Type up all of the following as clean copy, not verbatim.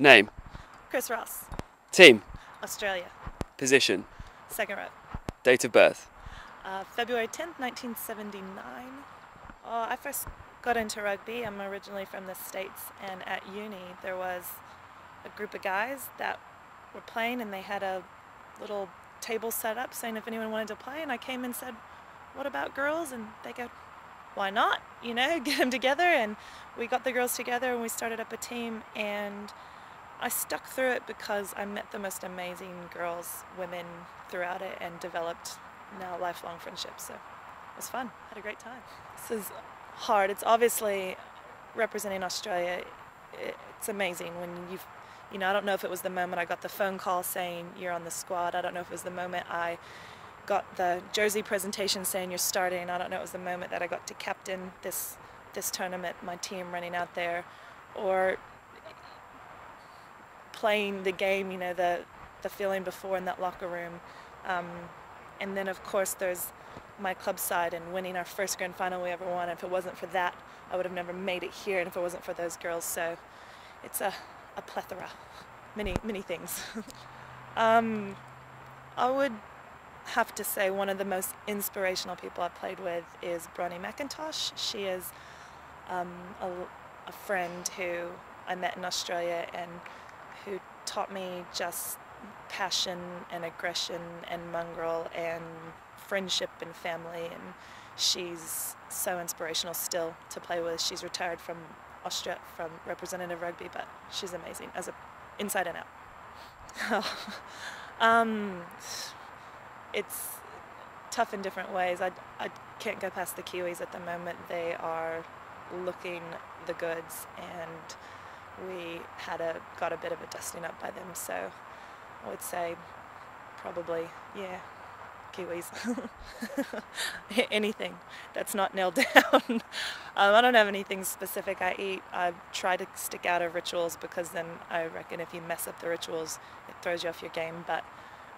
Name. Chris Ross. Team. Australia. Position. Second row. Date of birth. February 10th, 1979. I first got into rugby. I'm originally from the States, and at uni there was a group of guys that were playing, and they had a little table set up saying if anyone wanted to play, and I came and said, what about girls? And they go, why not, you know, get them together. And we got the girls together and we started up a team, and I stuck through it because I met the most amazing girls, women throughout it, and developed now lifelong friendships. So it was fun, had a great time. This is hard. It's obviously representing Australia. It's amazing when you know, I don't know if it was the moment I got the phone call saying you're on the squad. I don't know if it was the moment I got the jersey presentation saying you're starting. I don't know if it was the moment that I got to captain this tournament, my team running out there, or playing the game, you know, the feeling before in that locker room. And then of course there's my club side and winning our first grand final we ever won. If it wasn't for that, I would have never made it here, and if it wasn't for those girls. So it's a plethora, many things. I would have to say one of the most inspirational people I've played with is Bronnie McIntosh. She is a friend who I met in Australia and who taught me just passion and aggression and mongrel and friendship and family, and she's so inspirational still to play with. She's retired from Australia, from representative rugby, but she's amazing as a inside and out. It's tough in different ways. I can't go past the Kiwis at the moment. They are looking the goods, and we got a bit of a dusting up by them. So I would say probably, yeah, Kiwis. Anything that's not nailed down. I don't have anything specific I eat. I try to stick out of rituals because then I reckon if you mess up the rituals, it throws you off your game. But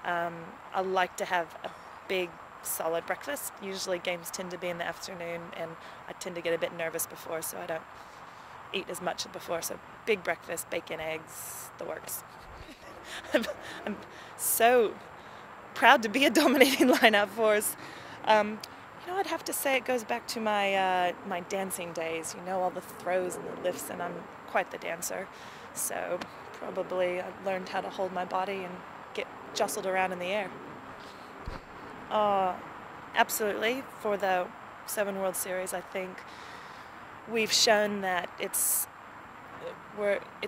I like to have a big, solid breakfast. Usually games tend to be in the afternoon, and I tend to get a bit nervous before, so I don't eat as much before. So big breakfast, bacon, eggs, the works. I'm so proud to be a dominating lineout force. You know, I'd have to say it goes back to my my dancing days. You know, all the throws and the lifts, and I'm quite the dancer. So probably I learned how to hold my body and get jostled around in the air. Absolutely. For the 7 World Series, I think we've shown that it's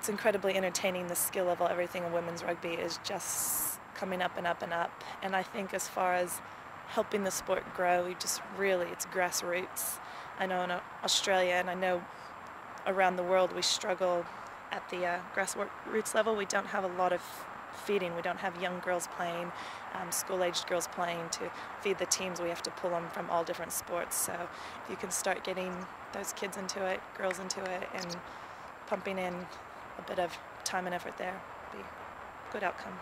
incredibly entertaining. The skill level, everything in women's rugby is just coming up and up and up. And I think as far as helping the sport grow, it's grassroots. I know in Australia, and I know around the world, we struggle at the grassroots level. We don't have a lot of feeding. We don't have young girls playing, school-aged girls playing to feed the teams. We have to pull them from all different sports. So if you can start getting those kids into it, girls into it, and pumping in a bit of time and effort there, be a good outcome.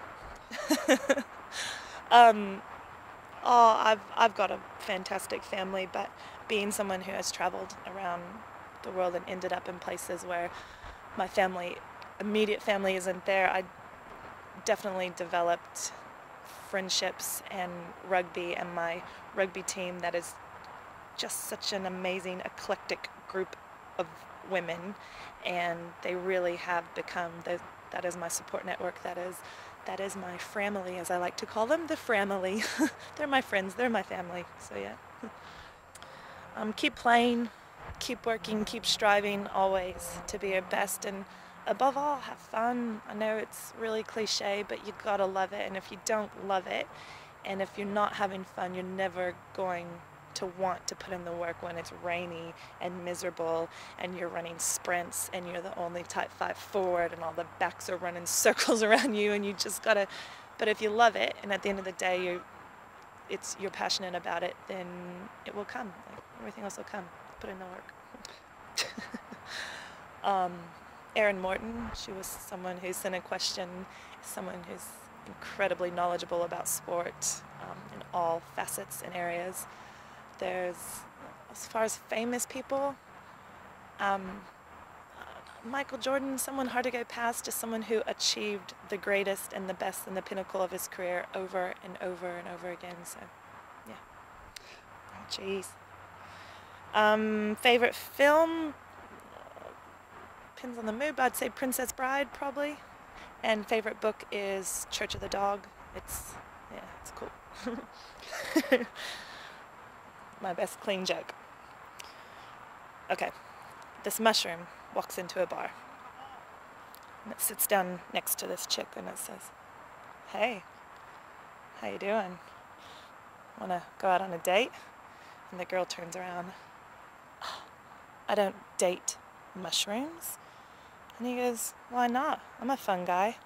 I've got a fantastic family, but being someone who has traveled around the world and ended up in places where my immediate family isn't there, I definitely developed friendships and rugby, and my rugby team that is just such an amazing, eclectic group of women, and they really have become that is my support network. That is my family, as I like to call them, the family. They're my friends, they're my family. So yeah. Keep playing, keep working, keep striving always to be your best, and above all, have fun. I know it's really cliche, but you gotta love it, and if you don't love it, and if you're not having fun, you're never going to want to put in the work when it's rainy and miserable and you're running sprints and you're the only type 5 forward and all the backs are running circles around you, and you just gotta, but if you love it and at the end of the day you're passionate about it, then it will come. Like, everything else will come. Put in the work. Erin Morton, she was someone who sent a question, someone who's incredibly knowledgeable about sport in all facets and areas. There's, as far as famous people, Michael Jordan, someone hard to go past, just someone who achieved the greatest and the best and the pinnacle of his career over and over and over again. So, yeah. Oh, jeez. Favorite film? Depends on the mood, but I'd say Princess Bride, probably. And favorite book is Church of the Dog. It's cool. My best clean joke. Okay, this mushroom walks into a bar. And it sits down next to this chick and it says, "Hey, how you doing? Wanna go out on a date?" And the girl turns around. "I don't date mushrooms." And he goes, "Why not? I'm a fun guy."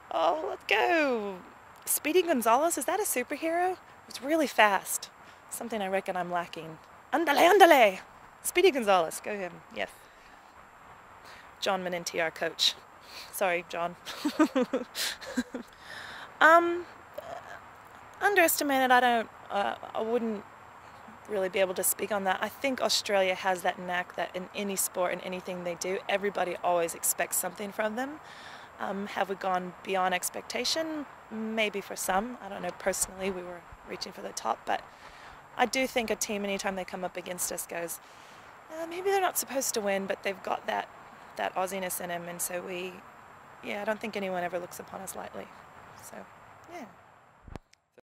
Oh, let's go. Speedy Gonzales, is that a superhero? It's really fast. Something I reckon I'm lacking. Andale, andale! Speedy Gonzales, go him, yes. John Manenti, our coach. Sorry, John. Underestimated, I wouldn't really be able to speak on that. I think Australia has that knack that in any sport and anything they do, everybody always expects something from them. Have we gone beyond expectation? Maybe for some. I don't know, personally we were reaching for the top, but I do think a team, anytime they come up against us, goes, maybe they're not supposed to win, but they've got that Aussiness in them, and so I don't think anyone ever looks upon us lightly. So, yeah.